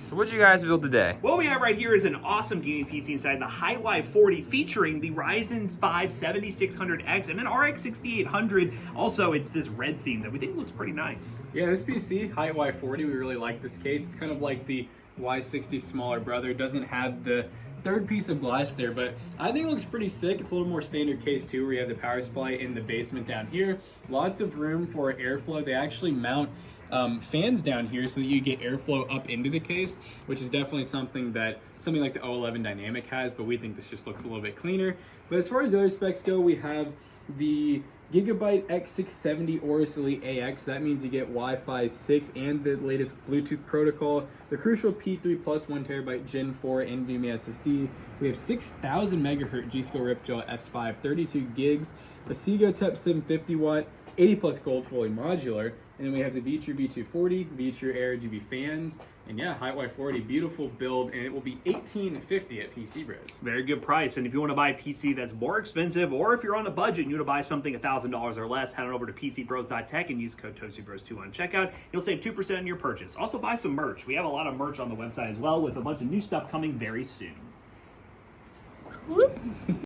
So what'd you guys build today? What we have right here is an awesome gaming PC inside the Highwire 40 featuring the Ryzen 5 7600X and an RX 6800. Also, it's this red theme that we think looks pretty nice. Yeah, this PC, Highwire 40, we really like this case. It's kind of like the Y60 smaller brother. It doesn't have the third piece of glass there, but I think it looks pretty sick. It's a little more standard case too, where you have the power supply in the basement down here. Lots of room for airflow. They actually mount fans down here so that you get airflow up into the case, which is definitely something that something like the O11 Dynamic has, but we think this just looks a little bit cleaner. But as far as the other specs go, we have the Gigabyte X670 Aorus Elite AX. That means you get Wi-Fi 6 and the latest Bluetooth protocol. The Crucial P3 Plus 1TB Gen 4 NVMe SSD. We have 6,000 MHz G-Skill Ripjaw S5, 32 gigs, a Seago TEP 750 watt, 80 plus gold fully modular, and then we have the V-True V240, V-True Air RGB fans, and yeah, Highwire 40, beautiful build, and it will be $1,850 at PC Bros. Very good price. And if you want to buy a PC that's more expensive, or if you're on a budget and you want to buy something $1,000 or less, head on over to PCBros.tech and use code ToastyBros2 on checkout. You'll save 2% on your purchase. Also buy some merch. We have a lot of merch on the website as well, with a bunch of new stuff coming very soon.